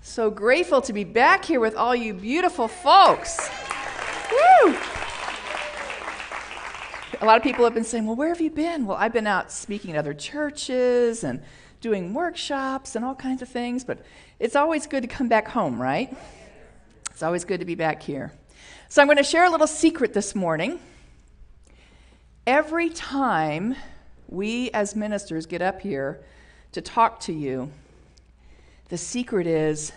So grateful to be back here with all you beautiful folks. Woo! A lot of people have been saying, well, where have you been? Well, I've been out speaking at other churches and doing workshops and all kinds of things, but it's always good to come back home, right? It's always good to be back here. So I'm going to share a little secret this morning. Every time we as ministers get up here to talk to you, the secret is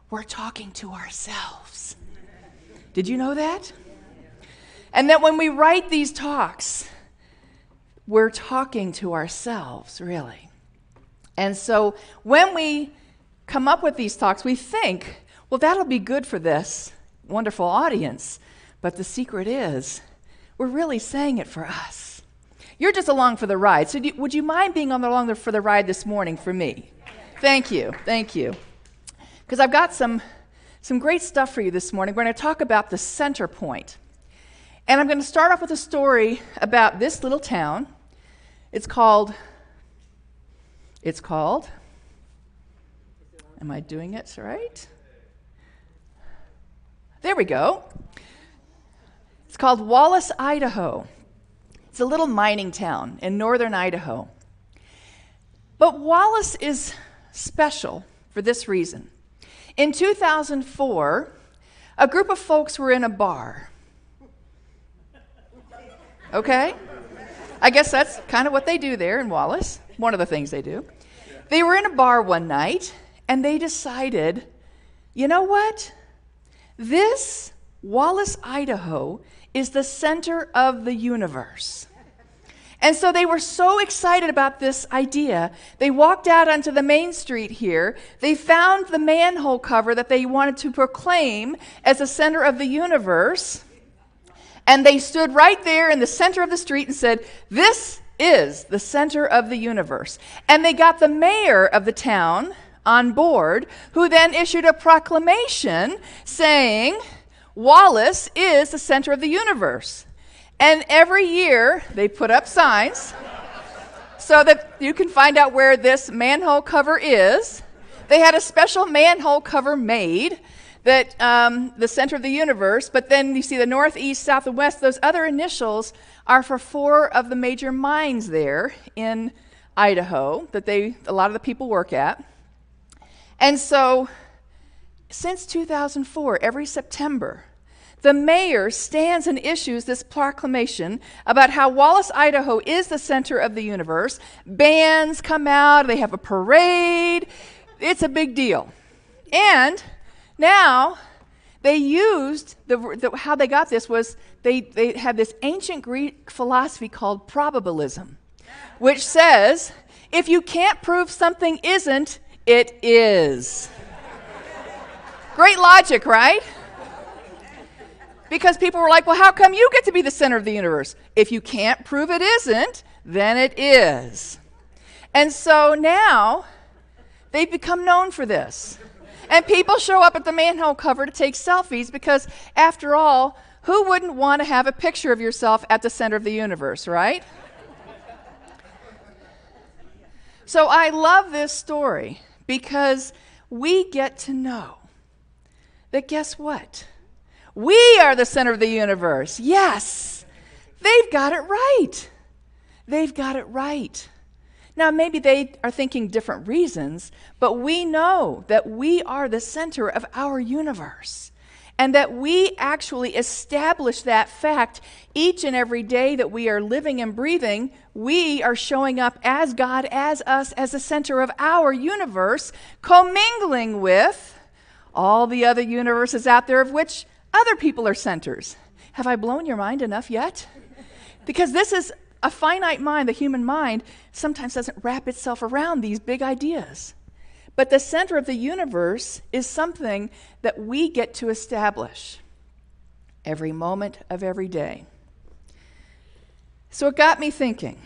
we're talking to ourselves. Did you know that? And that when we write these talks, we're talking to ourselves, really. And so when we come up with these talks, we think, well, that'll be good for this wonderful audience. But the secret is, we're really saying it for us. You're just along for the ride. So would you mind being along for the ride this morning for me? Thank you. Because I've got some great stuff for you this morning. We're going to talk about the Centerpoint. And I'm going to start off with a story about this little town. It's called, am I doing it right? There we go. It's called Wallace, Idaho. It's a little mining town in northern Idaho. But Wallace is special for this reason. In 2004, a group of folks were in a bar. Okay? I guess that's kind of what they do there in Wallace. One of the things they do. They were in a bar one night, and they decided, you know what? This Wallace, Idaho, is the center of the universe. And so they were so excited about this idea, they walked out onto the main street here. They found the manhole cover that they wanted to proclaim as the center of the universe. And they stood right there in the center of the street and said, this is the center of the universe. And they got the mayor of the town on board, who then issued a proclamation saying, Wallace is the center of the universe. And every year, they put up signs so that you can find out where this manhole cover is. They had a special manhole cover made that the center of the universe, but then you see the north, east, south, and west. Those other initials are for 4 of the major mines there in Idaho that a lot of the people work at. And so, since 2004, every September, the mayor stands and issues this proclamation about how Wallace, Idaho is the center of the universe. Bands come out, they have a parade. It's a big deal. And now they used, how they got this was they had this ancient Greek philosophy called probabilism, which says, if you can't prove something isn't, it is. Great logic, right? Because people were like, well, how come you get to be the center of the universe? If you can't prove it isn't, then it is. And so now, they've become known for this. And people show up at the manhole cover to take selfies because, after all, who wouldn't want to have a picture of yourself at the center of the universe, right? So I love this story because we get to know that, guess what? We are the center of the universe. Yes, they've got it right. They've got it right. Now, maybe they are thinking different reasons, but we know that we are the center of our universe and that we actually establish that fact each and every day that we are living and breathing. We are showing up as God, as us, as the center of our universe, commingling with all the other universes out there of which other people are centers. Have I blown your mind enough yet? Because this is a finite mind. The human mind sometimes doesn't wrap itself around these big ideas. But the center of the universe is something that we get to establish every moment of every day. So it got me thinking,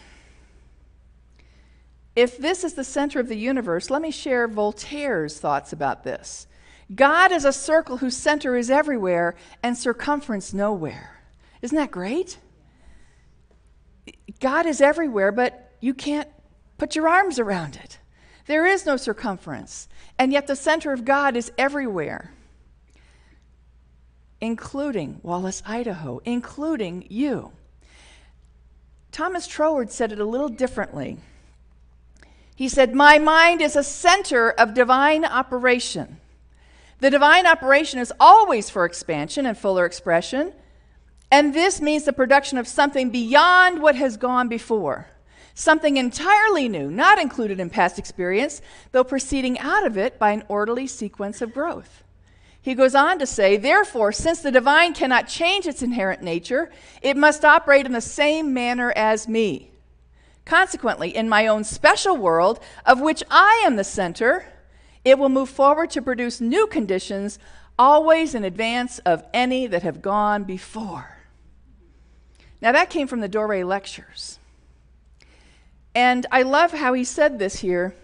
if this is the center of the universe, let me share Voltaire's thoughts about this. God is a circle whose center is everywhere and circumference nowhere. Isn't that great? God is everywhere, but you can't put your arms around it. There is no circumference. And yet the center of God is everywhere, including Wallace, Idaho, including you. Thomas Troward said it a little differently. He said, "My mind is a center of divine operation. The divine operation is always for expansion and fuller expression, and this means the production of something beyond what has gone before, something entirely new, not included in past experience, though proceeding out of it by an orderly sequence of growth." He goes on to say, "Therefore, since the divine cannot change its inherent nature, it must operate in the same manner as me. Consequently, in my own special world, of which I am the center, it will move forward to produce new conditions, always in advance of any that have gone before." Now that came from the Doré Lectures. And I love how he said this here.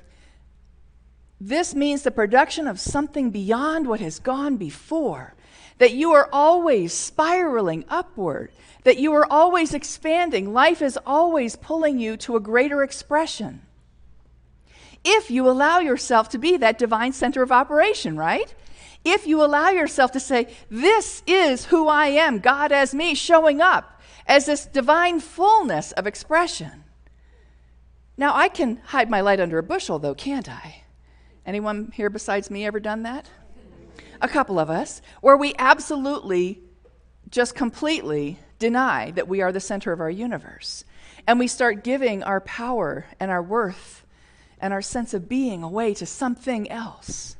This means the production of something beyond what has gone before, that you are always spiraling upward, that you are always expanding. Life is always pulling you to a greater expression. If you allow yourself to be that divine center of operation, right? If you allow yourself to say, this is who I am, God as me, showing up as this divine fullness of expression. Now, I can hide my light under a bushel, though, can't I? Anyone here besides me ever done that? A couple of us, where we absolutely, just completely deny that we are the center of our universe. And we start giving our power and our worth and our sense of being away to something else.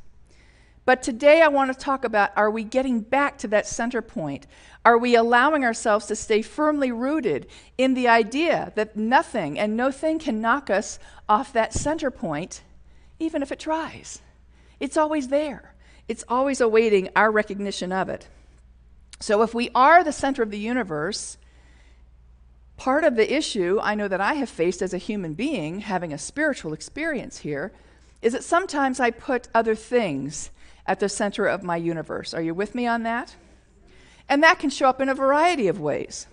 But today I want to talk about, are we getting back to that center point? Are we allowing ourselves to stay firmly rooted in the idea that nothing and no thing can knock us off that center point, even if it tries? It's always there. It's always awaiting our recognition of it. So if we are the center of the universe, part of the issue I know that I have faced as a human being, having a spiritual experience here, is that sometimes I put other things at the center of my universe. Are you with me on that? And that can show up in a variety of ways.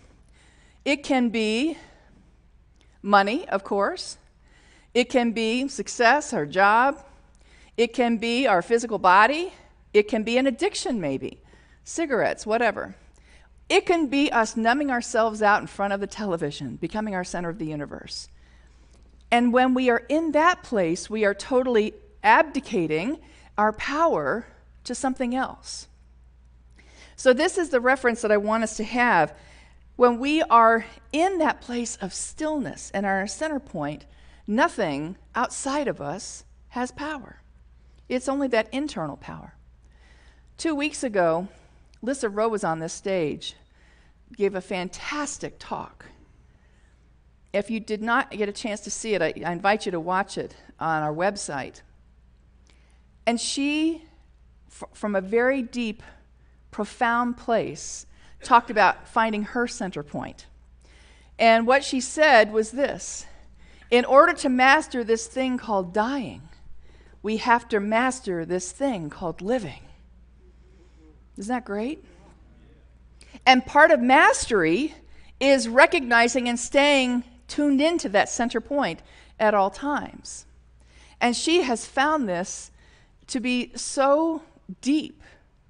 It can be money, of course. It can be success, our job. It can be our physical body. It can be an addiction, maybe. Cigarettes, whatever. It can be us numbing ourselves out in front of the television, becoming our center of the universe. And when we are in that place, we are totally abdicating our power to something else. So this is the reference that I want us to have. When we are in that place of stillness and our center point, nothing outside of us has power. It's only that internal power. 2 weeks ago, Lissa Rowe was on this stage, gave a fantastic talk. If you did not get a chance to see it, I invite you to watch it on our website. And she, from a very deep, profound place, talked about finding her center point. And what she said was this: in order to master this thing called dying, we have to master this thing called living. Isn't that great? And part of mastery is recognizing and staying tuned into that center point at all times. And she has found this to be so deep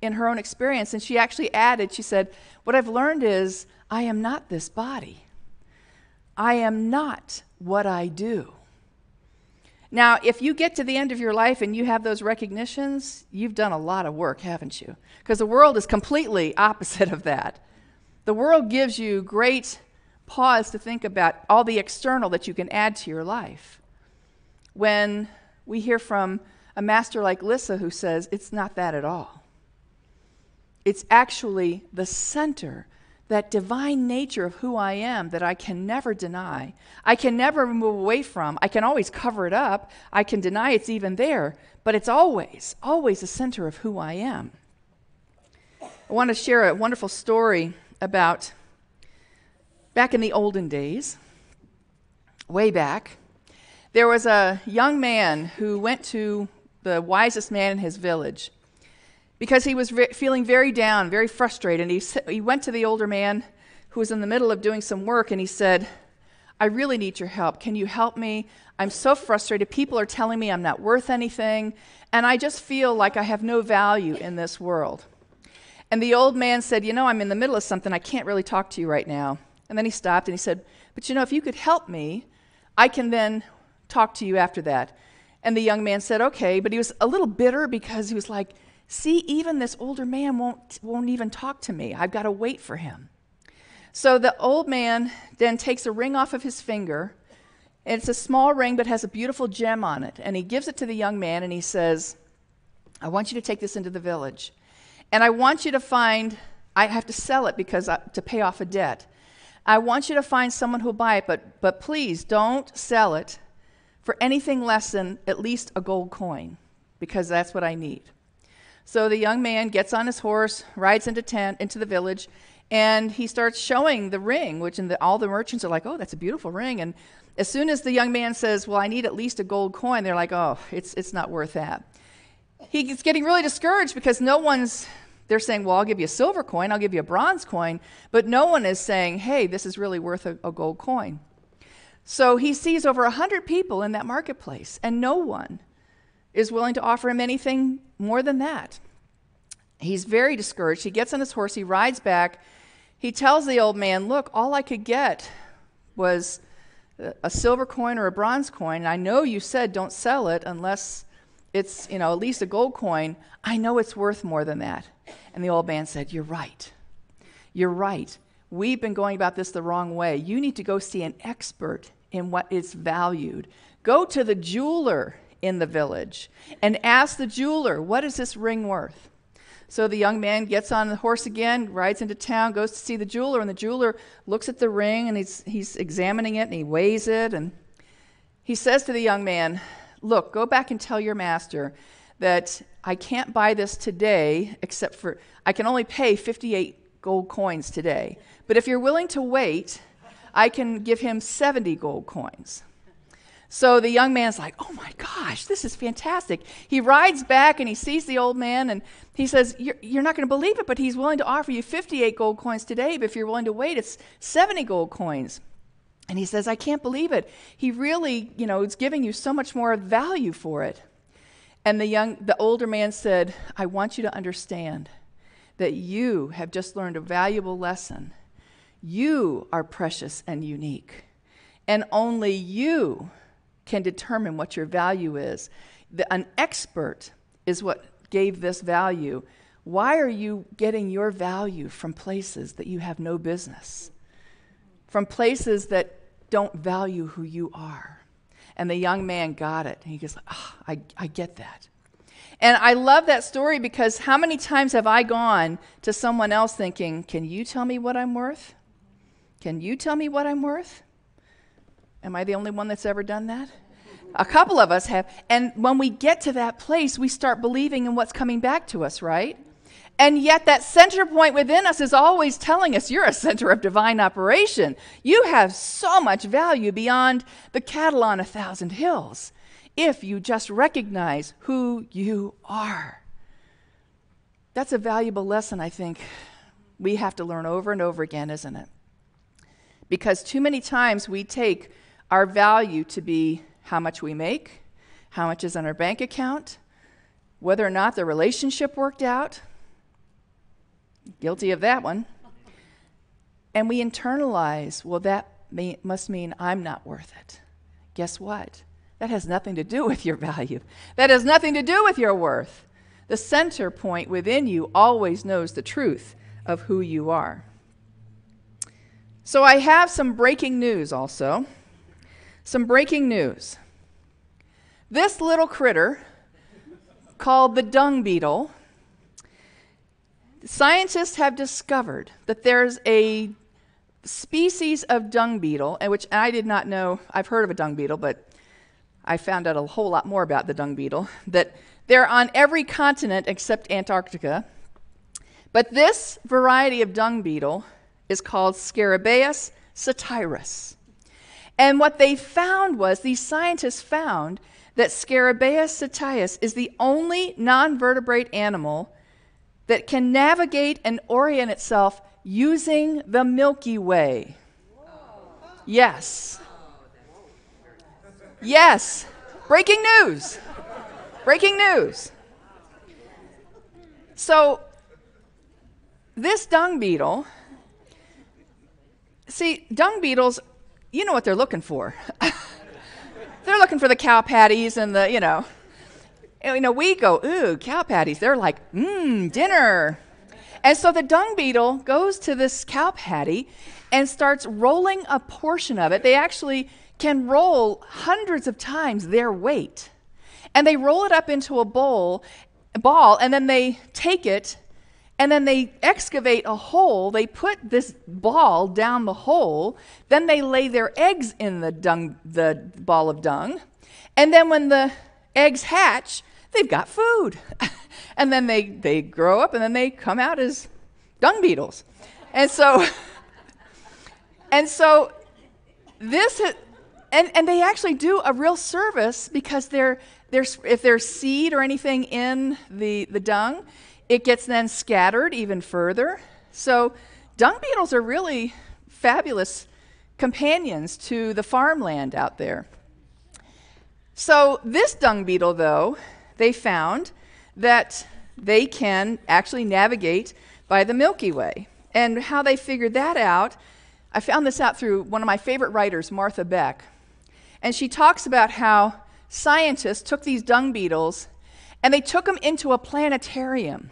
in her own experience. And she actually added, she said, what I've learned is I am not this body. I am not what I do. Now, if you get to the end of your life and you have those recognitions, you've done a lot of work, haven't you? Because the world is completely opposite of that. The world gives you great pause to think about all the external that you can add to your life. When we hear from a master like Lissa who says, it's not that at all. It's actually the center, that divine nature of who I am that I can never deny. I can never move away from. I can always cover it up. I can deny it's even there, but it's always, always the center of who I am. I want to share a wonderful story about back in the olden days, way back. There was a young man who went to the wisest man in his village because he was feeling very down, very frustrated. And he went to the older man who was in the middle of doing some work, and he said, I really need your help. Can you help me? I'm so frustrated. People are telling me I'm not worth anything, and I just feel like I have no value in this world. And the old man said, I'm in the middle of something. I can't really talk to you right now. And then he stopped and he said, but if you could help me, I can then talk to you after that. And the young man said, okay, but he was a little bitter because he was like, see, even this older man won't even talk to me. I've got to wait for him. So the old man then takes a ring off of his finger, and it's a small ring but has a beautiful gem on it. And he gives it to the young man and he says, I want you to take this into the village. And I want you to find, I have to sell it to pay off a debt. I want you to find someone who'll buy it, but please don't sell it for anything less than at least a gold coin, because that's what I need. So the young man gets on his horse, rides into the village, and he starts showing the ring, which all the merchants are like, oh, that's a beautiful ring. And as soon as the young man says, well, I need at least a gold coin, they're like, oh, it's not worth that. He's getting really discouraged because they're saying, well, I'll give you a silver coin, I'll give you a bronze coin, but no one is saying, hey, this is really worth a gold coin. So he sees over 100 people in that marketplace, and no one is willing to offer him anything more than that. He's very discouraged. He gets on his horse, he rides back. He tells the old man, look, all I could get was a silver coin or a bronze coin. I know you said don't sell it unless it's, at least a gold coin. I know it's worth more than that. And the old man said, you're right. You're right. We've been going about this the wrong way. You need to go see an expert in what is valued. Go to the jeweler in the village and ask the jeweler, what is this ring worth? So the young man gets on the horse again, rides into town, goes to see the jeweler, and the jeweler looks at the ring, and he's examining it, and he weighs it, and he says to the young man, look, go back and tell your master that I can't buy this today, except for I can only pay 58 gold coins today. But if you're willing to wait, I can give him 70 gold coins. So the young man's like, oh my gosh, this is fantastic. He rides back and he sees the old man and he says, you're not going to believe it, but he's willing to offer you 58 gold coins today, but if you're willing to wait, it's 70 gold coins. And he says, I can't believe it. He really, is giving you so much more value for it. And the older man said, I want you to understand that you have just learned a valuable lesson. You are precious and unique, and only you can determine what your value is. An expert is what gave this value. Why are you getting your value from places that you have no business? From places that don't value who you are? And the young man got it. And he goes, I get that. And I love that story because how many times have I gone to someone else thinking, can you tell me what I'm worth? Can you tell me what I'm worth? Am I the only one that's ever done that? A couple of us have. And when we get to that place, we start believing in what's coming back to us, right? And yet that center point within us is always telling us you're a center of divine operation. You have so much value beyond the cattle on 1,000 hills if you just recognize who you are. That's a valuable lesson, I think, we have to learn over and over again, isn't it? Because too many times we take our value to be how much we make, how much is on our bank account, whether or not the relationship worked out. Guilty of that one. And we internalize, well, that must mean I'm not worth it. Guess what? That has nothing to do with your value. That has nothing to do with your worth. The center point within you always knows the truth of who you are. So I have some breaking news also. Some breaking news. This little critter called the dung beetle, scientists have discovered that there's a species of dung beetle, which I did not know. I've heard of a dung beetle, but I found out a whole lot more about the dung beetle, that they're on every continent except Antarctica. But this variety of dung beetle is called Scarabaeus satyrus. And what they found was, these scientists found that Scarabaeus satyrus is the only non-vertebrate animal that can navigate and orient itself using the Milky Way. Yes. Yes. Breaking news. Breaking news. So, this dung beetle, see, dung beetles, you know what they're looking for. They're looking for the cow patties and the, we go, ooh, cow patties. They're like, dinner. And so the dung beetle goes to this cow patty and starts rolling a portion of it. They actually can roll hundreds of times their weight. And they roll it up into a ball, and then they take it, and then they excavate a hole. They put this ball down the hole. Then they lay their eggs in the ball of dung. And then when the eggs hatch, they've got food. And then they grow up, and then they come out as dung beetles. And so this, and they actually do a real service, because if there's seed or anything in the dung, it gets then scattered even further. So dung beetles are really fabulous companions to the farmland out there. So this dung beetle, though, they found that they can actually navigate by the Milky Way. And how they figured that out, I found this out through one of my favorite writers, Martha Beck. And she talks about how scientists took these dung beetles and they took them into a planetarium.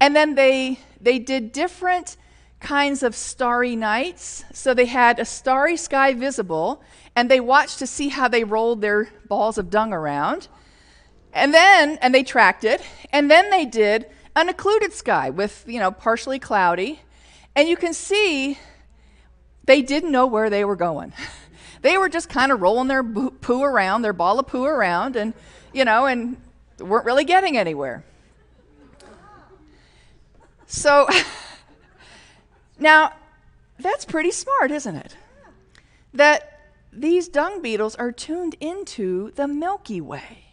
And then they did different kinds of starry nights. So they had a starry sky visible, and they watched to see how they rolled their balls of dung around. And they tracked it. And then they did an occluded sky with, partially cloudy. And you can see they didn't know where they were going. They were just kind of rolling their poo around, their ball of poo around, and weren't really getting anywhere. So now that's pretty smart, isn't it? That these dung beetles are tuned into the Milky Way.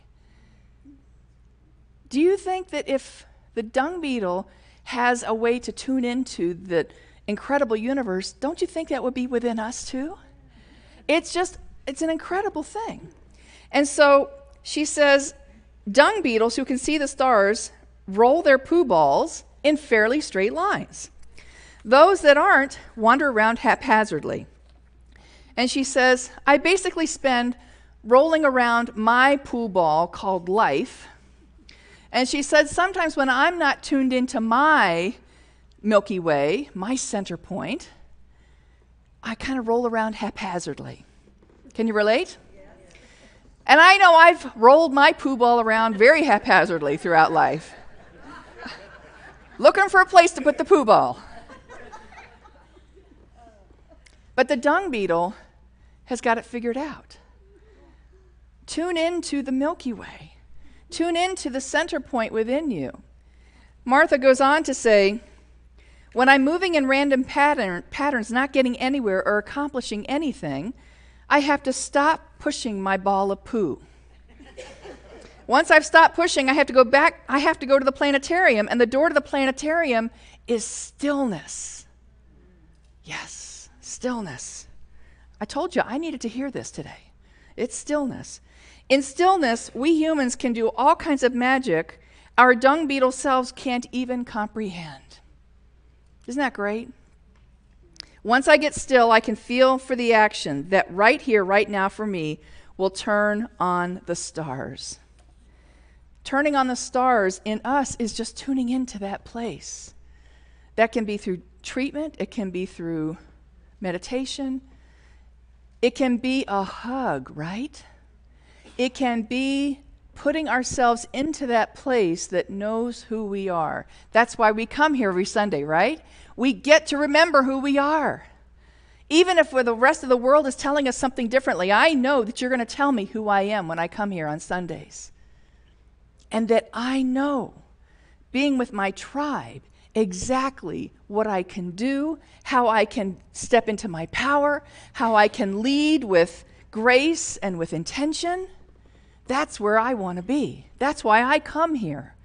Do you think that if the dung beetle has a way to tune into the incredible universe, don't you think that would be within us too? It's an incredible thing. And so she says, dung beetles who can see the stars roll their poo balls in fairly straight lines. Those that aren't wander around haphazardly. And she says, I basically spend rolling around my poo ball called life. And she said, sometimes when I'm not tuned into my Milky Way, my Centerpoint, I kind of roll around haphazardly. Can you relate? Yes. And I know I've rolled my poo ball around very haphazardly throughout life, looking for a place to put the poo ball. But the dung beetle has got it figured out. Tune into the Milky Way. Tune into the center point within you. Martha goes on to say, when I'm moving in random patterns, not getting anywhere or accomplishing anything, I have to stop pushing my ball of poo. Once I've stopped pushing, I have to go back. I have to go to the planetarium, and the door to the planetarium is stillness. Yes, stillness. I told you I needed to hear this today. It's stillness. In stillness, we humans can do all kinds of magic our dung beetle selves can't even comprehend. Isn't that great? Once I get still, I can feel for the action that right here, right now for me, will turn on the stars. Turning on the stars in us is just tuning into that place. That can be through treatment. It can be through meditation. It can be a hug, right? It can be putting ourselves into that place that knows who we are. That's why we come here every Sunday, right? We get to remember who we are. Even if the rest of the world is telling us something differently, I know that you're going to tell me who I am when I come here on Sundays. And that I know, being with my tribe, exactly what I can do, how I can step into my power, how I can lead with grace and with intention. That's where I want to be. That's why I come here.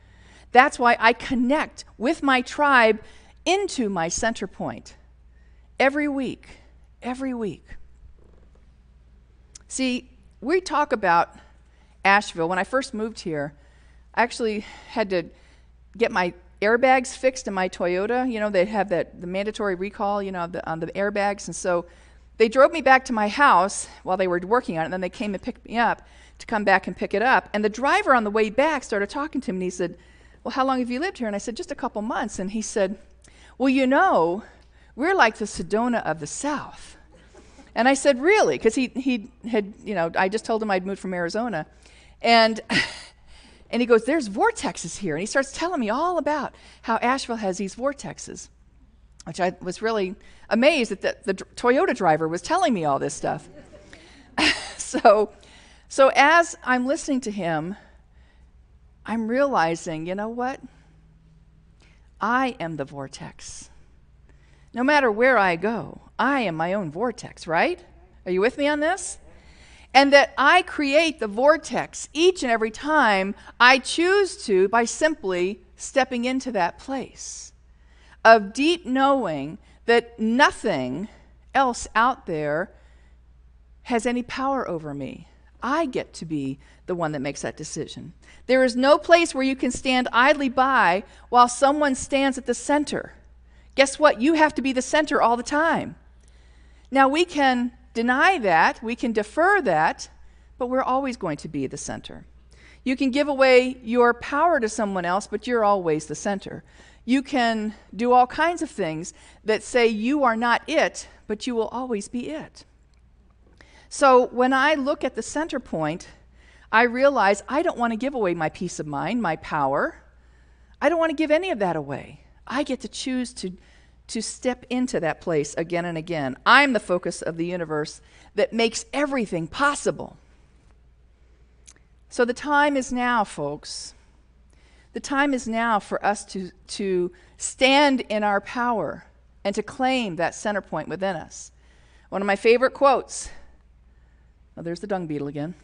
That's why I connect with my tribe into my center point every week. Every week. See, we talk about Asheville. When I first moved here, I actually had to get my airbags fixed in my Toyota. You know, they have the mandatory recall, you know, on the airbags. And so they drove me back to my house while they were working on it, and then they came and picked me up to come back and pick it up. And the driver on the way back started talking to me, and he said, well, how long have you lived here? And I said, just a couple months. And he said, well, you know, we're like the Sedona of the South. And I said, really? Because he had, you know, I just told him I'd moved from Arizona. And he goes, there's vortexes here. And he starts telling me all about how Asheville has these vortexes, which I was really amazed that the Toyota driver was telling me all this stuff. So as I'm listening to him, I'm realizing, you know what? I am the vortex. No matter where I go, I am my own vortex, right? Are you with me on this? And that I create the vortex each and every time I choose to by simply stepping into that place of deep knowing that nothing else out there has any power over me. I get to be the one that makes that decision. There is no place where you can stand idly by while someone stands at the center. Guess what? You have to be the center all the time. Now, we can deny that, we can defer that, but we're always going to be the center. You can give away your power to someone else, but you're always the center. You can do all kinds of things that say you are not it, but you will always be it. So when I look at the center point, I realize I don't want to give away my peace of mind, my power. I don't want to give any of that away. I get to choose to step into that place again and again. I'm the focus of the universe that makes everything possible. So the time is now, folks. The time is now for us to stand in our power and to claim that center point within us. One of my favorite quotes, oh, there's the dung beetle again.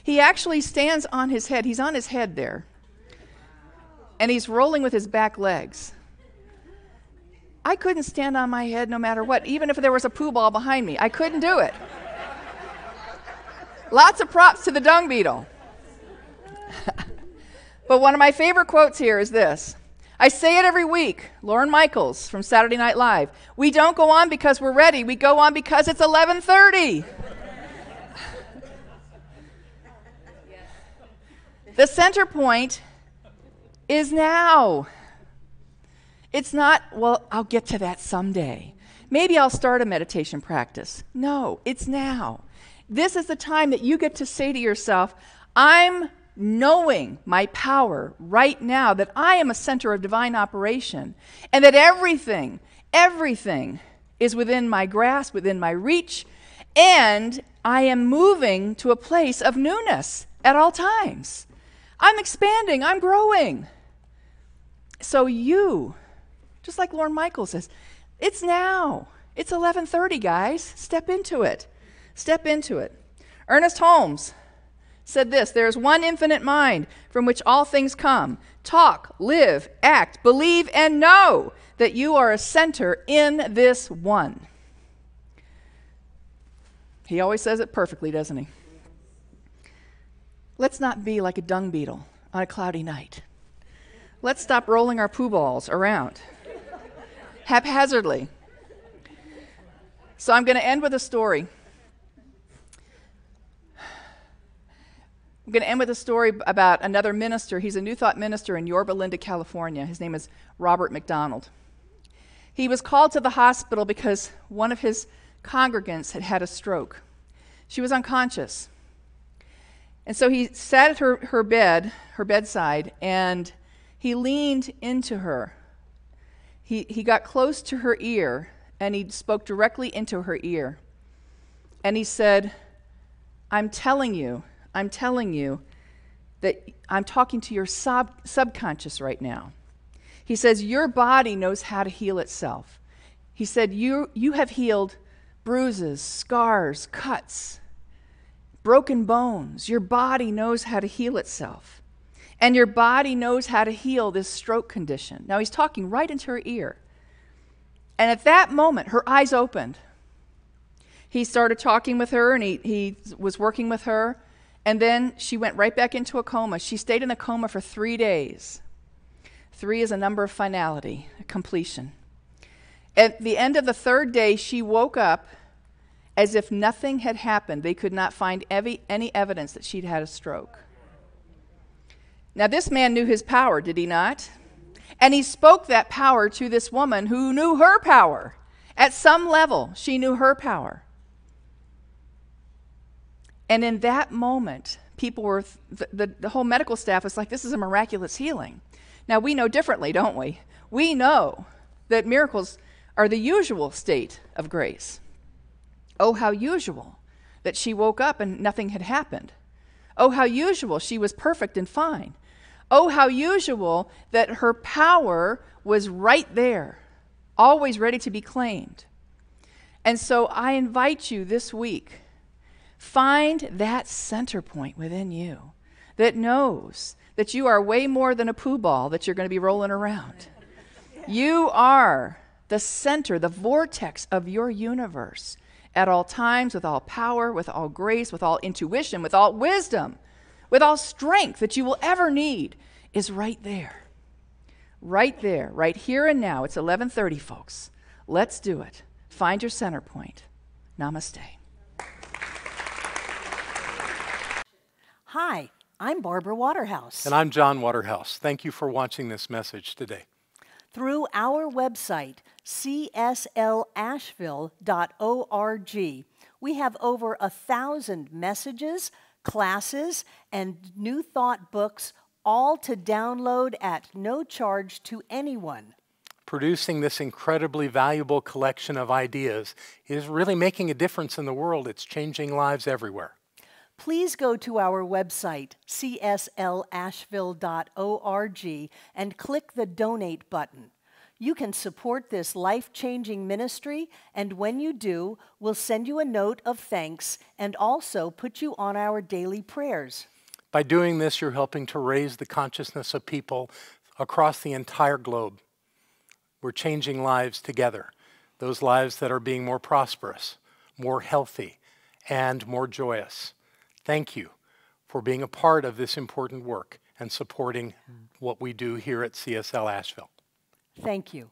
He actually stands on his head. He's on his head there. And he's rolling with his back legs. I couldn't stand on my head no matter what, even if there was a poo ball behind me. I couldn't do it. Lots of props to the dung beetle. But one of my favorite quotes here is this. I say it every week. Lorne Michaels from Saturday Night Live. We don't go on because we're ready. We go on because it's 11:30. The center point is now. It's not, well, I'll get to that someday. Maybe I'll start a meditation practice. No, it's now. This is the time that you get to say to yourself, I'm knowing my power right now, that I am a center of divine operation, and that everything is within my grasp, within my reach, and I am moving to a place of newness at all times. I'm expanding, I'm growing. So you, just like Lorne Michaels says, it's now. It's 11:30, guys. Step into it. Step into it. Ernest Holmes said this, there is one infinite mind from which all things come. Talk, live, act, believe, and know that you are a center in this one. He always says it perfectly, doesn't he? Let's not be like a dung beetle on a cloudy night. Let's stop rolling our poo balls around haphazardly. So I'm going to end with a story. I'm going to end with a story about another minister. He's a New Thought minister in Yorba Linda, California. His name is Robert McDonald. He was called to the hospital because one of his congregants had had a stroke. She was unconscious. And so he sat at her bedside, and he leaned into her. He got close to her ear, and he spoke directly into her ear. And he said, I'm telling you that I'm talking to your subconscious right now. He says, your body knows how to heal itself. He said, you have healed bruises, scars, cuts, broken bones. Your body knows how to heal itself. And your body knows how to heal this stroke condition. Now, he's talking right into her ear. And at that moment, her eyes opened. He started talking with her, and he was working with her, and then she went right back into a coma. She stayed in a coma for 3 days. 3 is a number of finality, completion. At the end of the 3rd day, she woke up as if nothing had happened. They could not find any evidence that she'd had a stroke. Now, this man knew his power, did he not? And he spoke that power to this woman who knew her power. At some level, she knew her power. And in that moment, people were, the whole medical staff was like, this is a miraculous healing. Now, we know differently, don't we? We know that miracles are the usual state of grace. Oh, how usual that she woke up and nothing had happened. Oh, how usual she was perfect and fine. Oh, how usual that her power was right there, always ready to be claimed. And so I invite you this week, find that center point within you that knows that you are way more than a poo ball that you're going to be rolling around. You are the center, the vortex of your universe at all times, with all power, with all grace, with all intuition, with all wisdom, with all strength that you will ever need is right there. Right there, right here and now. It's 11:30, folks. Let's do it. Find your center point. Namaste. Hi, I'm Barbara Waterhouse. And I'm John Waterhouse. Thank you for watching this message today. Through our website, cslasheville.org, we have over 1,000 messages, classes, and New Thought books, all to download at no charge to anyone. Producing this incredibly valuable collection of ideas is really making a difference in the world. It's changing lives everywhere. Please go to our website, cslasheville.org, and click the Donate button. You can support this life-changing ministry, and when you do, we'll send you a note of thanks and also put you on our daily prayers. By doing this, you're helping to raise the consciousness of people across the entire globe. We're changing lives together, those lives that are being more prosperous, more healthy, and more joyous. Thank you for being a part of this important work and supporting what we do here at CSL Asheville. Thank you.